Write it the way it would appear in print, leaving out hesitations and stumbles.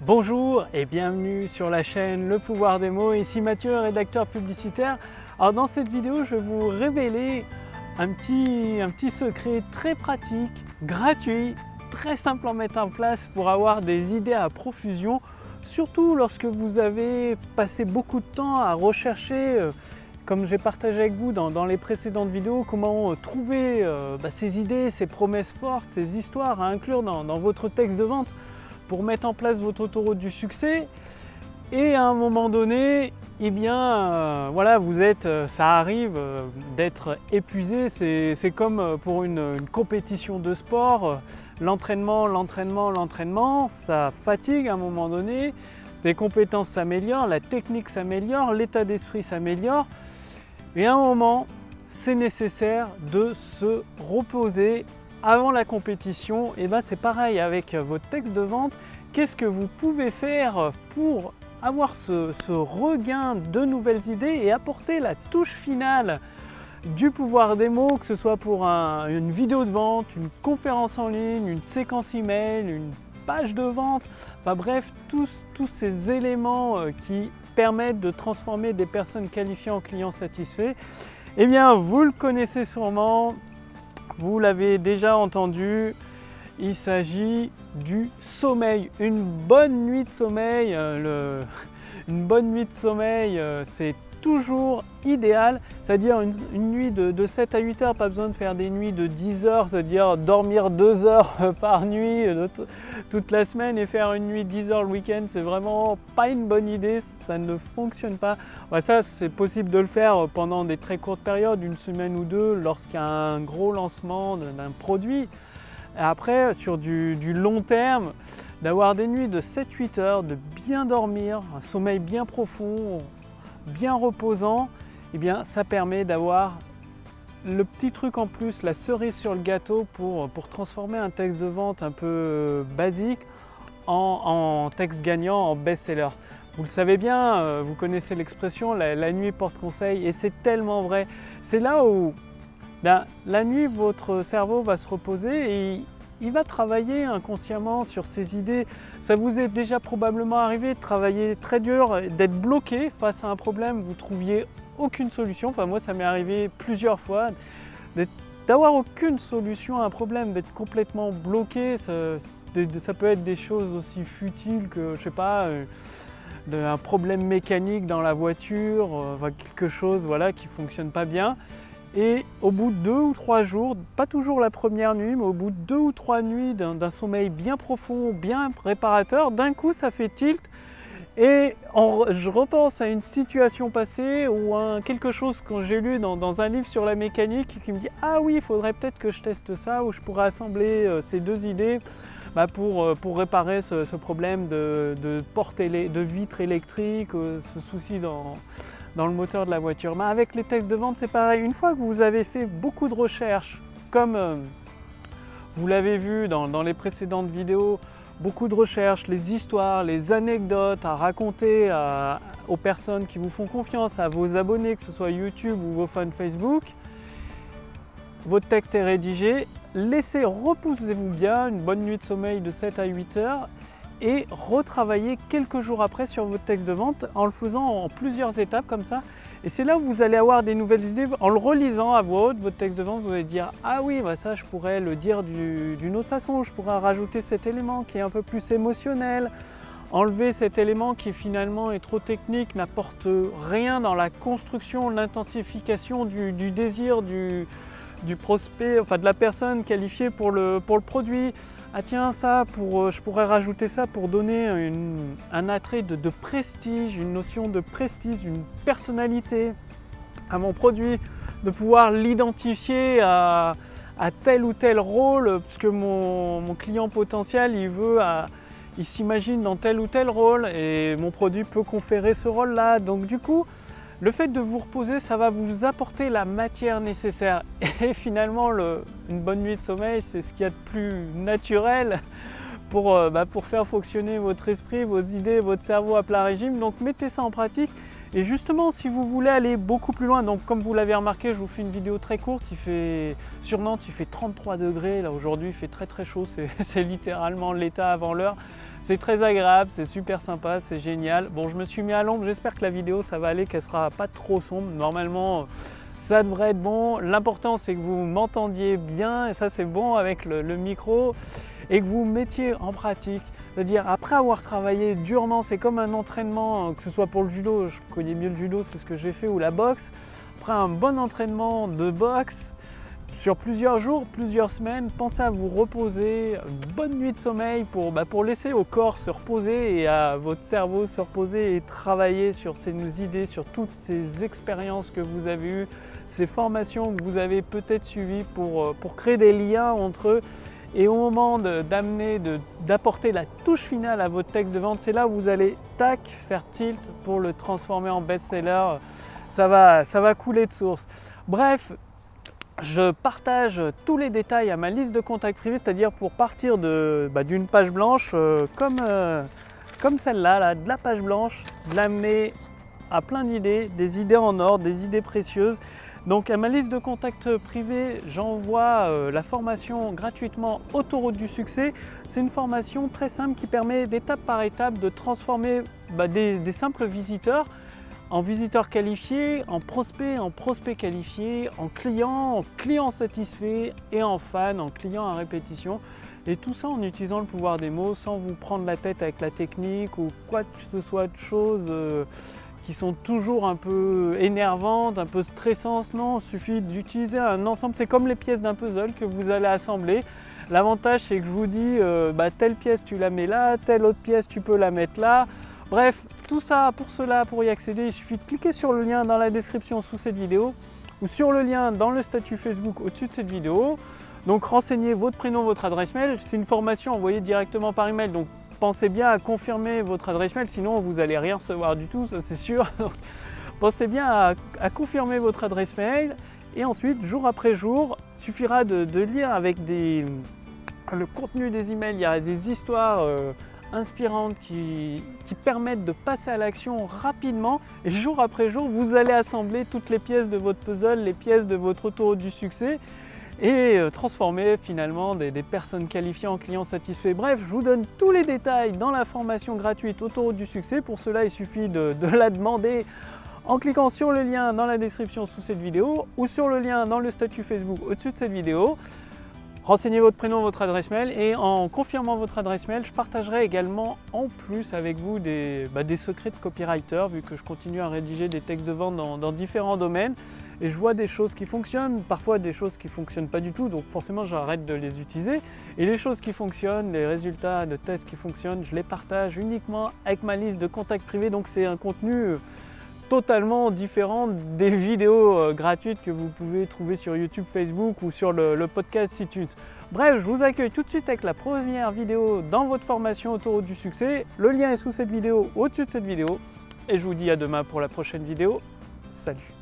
Bonjour et bienvenue sur la chaîne Le Pouvoir des mots, ici Mathieu, rédacteur publicitaire. Alors dans cette vidéo, je vais vous révéler un petit secret très pratique, gratuit, très simple à mettre en place pour avoir des idées à profusion, surtout lorsque vous avez passé beaucoup de temps à rechercher, comme j'ai partagé avec vous dans les précédentes vidéos, comment trouver ces idées, ces promesses fortes, ces histoires à inclure dans votre texte de vente pour mettre en place votre autoroute du succès. Et à un moment donné, eh bien, voilà, ça arrive d'être épuisé. C'est comme pour une compétition de sport, l'entraînement, ça fatigue à un moment donné. Les compétences s'améliorent, la technique s'améliore, l'état d'esprit s'améliore. Et à un moment, c'est nécessaire de se reposer avant la compétition. Et bien c'est pareil avec votre texte de vente. Qu'est-ce que vous pouvez faire pour avoir ce regain de nouvelles idées et apporter la touche finale du pouvoir des mots, que ce soit pour une vidéo de vente, une conférence en ligne, une séquence email, une page de vente, enfin bref, tous ces éléments qui permettent de transformer des personnes qualifiées en clients satisfaits. Eh bien, vous le connaissez sûrement, vous l'avez déjà entendu, il s'agit du sommeil. Une bonne nuit de sommeil, c'est toujours idéal, c'est-à-dire une nuit de 7 à 8 heures, pas besoin de faire des nuits de 10 heures, c'est-à-dire dormir 2 heures par nuit toute la semaine et faire une nuit de 10 heures le week-end, c'est vraiment pas une bonne idée, ça ne fonctionne pas. Ça, c'est possible de le faire pendant des très courtes périodes, une semaine ou deux, lorsqu'il y a un gros lancement d'un produit. Et après, sur du long terme, d'avoir des nuits de 7-8 heures, de bien dormir, un sommeil bien profond, bien reposant, eh bien, ça permet d'avoir le petit truc en plus, la cerise sur le gâteau pour transformer un texte de vente un peu basique en texte gagnant, en best-seller. Vous le savez bien, vous connaissez l'expression, la nuit porte conseil, et c'est tellement vrai. C'est là où la nuit, votre cerveau va se reposer et il va travailler inconsciemment sur ses idées. Ça vous est déjà probablement arrivé de travailler très dur, d'être bloqué face à un problème, vous ne trouviez aucune solution. Enfin, moi, ça m'est arrivé plusieurs fois d'avoir aucune solution à un problème, d'être complètement bloqué. Ça peut être des choses aussi futiles que, je sais pas, un problème mécanique dans la voiture, quelque chose voilà, qui ne fonctionne pas bien. Et au bout de 2 ou 3 jours, pas toujours la première nuit, mais au bout de 2 ou 3 nuits d'un sommeil bien profond, bien réparateur, d'un coup ça fait tilt. Et je repense à une situation passée ou à quelque chose que j'ai lu dans un livre sur la mécanique qui me dit « Ah oui, il faudrait peut-être que je teste ça, ou je pourrais assembler ces deux idées pour réparer ce problème de vitre électrique, ce souci dans le moteur de la voiture. » Avec les textes de vente, c'est pareil. Une fois que vous avez fait beaucoup de recherches, comme vous l'avez vu dans les précédentes vidéos, beaucoup de recherches, les histoires, les anecdotes à raconter aux personnes qui vous font confiance, à vos abonnés, que ce soit YouTube ou vos fans Facebook, votre texte est rédigé, reposez-vous bien, une bonne nuit de sommeil de 7 à 8 heures, et retravailler quelques jours après sur votre texte de vente en le faisant en plusieurs étapes comme ça. Et c'est là où vous allez avoir des nouvelles idées. En le relisant à voix haute, votre texte de vente, vous allez dire « Ah oui, ça je pourrais le dire d'une autre façon, je pourrais rajouter cet élément qui est un peu plus émotionnel, enlever cet élément qui finalement est trop technique, n'apporte rien dans la construction, l'intensification du désir du prospect, enfin de la personne qualifiée pour le produit. Ah tiens, je pourrais rajouter ça pour donner un attrait de prestige, une notion de prestige, une personnalité à mon produit, de pouvoir l'identifier à tel ou tel rôle, puisque mon client potentiel, il s'imagine dans tel ou tel rôle et mon produit peut conférer ce rôle-là. Donc du coup, le fait de vous reposer, ça va vous apporter la matière nécessaire. Et finalement, une bonne nuit de sommeil, c'est ce qu'il y a de plus naturel pour faire fonctionner votre esprit, vos idées, votre cerveau à plat régime. Donc mettez ça en pratique. Et justement, si vous voulez aller beaucoup plus loin, donc comme vous l'avez remarqué, je vous fais une vidéo très courte. Sur Nantes, il fait 33 degrés. Là aujourd'hui, il fait très très chaud. C'est littéralement l'état avant l'heure. C'est très agréable, c'est super sympa, c'est génial. Bon, je me suis mis à l'ombre, j'espère que la vidéo ça va aller, qu'elle sera pas trop sombre. Normalement, ça devrait être bon. L'important c'est que vous m'entendiez bien, et ça c'est bon avec le micro, et que vous mettiez en pratique. C'est-à-dire après avoir travaillé durement, c'est comme un entraînement, que ce soit pour le judo, je connais mieux le judo, c'est ce que j'ai fait, ou la boxe. Après un bon entraînement de boxe, sur plusieurs jours, plusieurs semaines, pensez à vous reposer, une bonne nuit de sommeil pour laisser au corps se reposer et à votre cerveau se reposer et travailler sur ces idées, sur toutes ces expériences que vous avez eues, ces formations que vous avez peut-être suivies pour créer des liens entre eux. Et au moment d'apporter la touche finale à votre texte de vente, c'est là où vous allez tac, faire tilt pour le transformer en best-seller. Ça va couler de source. Bref, je partage tous les détails à ma liste de contacts privés, c'est-à-dire pour partir d'une page blanche comme celle-là, de la page blanche, de l'amener à plein d'idées, des idées en or, des idées précieuses. Donc à ma liste de contacts privés, j'envoie la formation gratuitement Autoroute du succès. C'est une formation très simple qui permet d'étape par étape de transformer des simples visiteurs en visiteurs qualifiés, en prospects qualifiés, en clients satisfaits et en fans, en clients à répétition. Et tout ça en utilisant le pouvoir des mots sans vous prendre la tête avec la technique ou quoi que ce soit de choses qui sont toujours un peu énervantes, un peu stressantes. Non, il suffit d'utiliser un ensemble. C'est comme les pièces d'un puzzle que vous allez assembler. L'avantage, c'est que je vous dis, telle pièce tu la mets là, telle autre pièce tu peux la mettre là. Bref, tout ça, pour y accéder, il suffit de cliquer sur le lien dans la description sous cette vidéo ou sur le lien dans le statut Facebook au-dessus de cette vidéo. Donc renseignez votre prénom, votre adresse mail. C'est une formation envoyée directement par email. Donc pensez bien à confirmer votre adresse mail, sinon vous n'allez rien recevoir du tout, ça c'est sûr. Donc, pensez bien à confirmer votre adresse mail et ensuite, jour après jour, il suffira de lire avec le contenu des emails. Il y a des histoires inspirantes qui permettent de passer à l'action rapidement et jour après jour, vous allez assembler toutes les pièces de votre puzzle, les pièces de votre autoroute du succès et transformer finalement des personnes qualifiées en clients satisfaits. Bref, je vous donne tous les détails dans la formation gratuite Autoroute du succès. Pour cela, il suffit de la demander en cliquant sur le lien dans la description sous cette vidéo ou sur le lien dans le statut Facebook au-dessus de cette vidéo. Renseignez votre prénom, votre adresse mail et en confirmant votre adresse mail, je partagerai également en plus avec vous des secrets de copywriter vu que je continue à rédiger des textes de vente dans différents domaines et je vois des choses qui fonctionnent, parfois des choses qui ne fonctionnent pas du tout, donc forcément j'arrête de les utiliser et les choses qui fonctionnent, les résultats de tests qui fonctionnent, je les partage uniquement avec ma liste de contacts privés, donc c'est un contenu totalement différent des vidéos gratuites que vous pouvez trouver sur YouTube, Facebook ou sur le podcast iTunes. Bref, je vous accueille tout de suite avec la première vidéo dans votre formation Autoroute du succès. Le lien est sous cette vidéo, au-dessus de cette vidéo. Et je vous dis à demain pour la prochaine vidéo. Salut!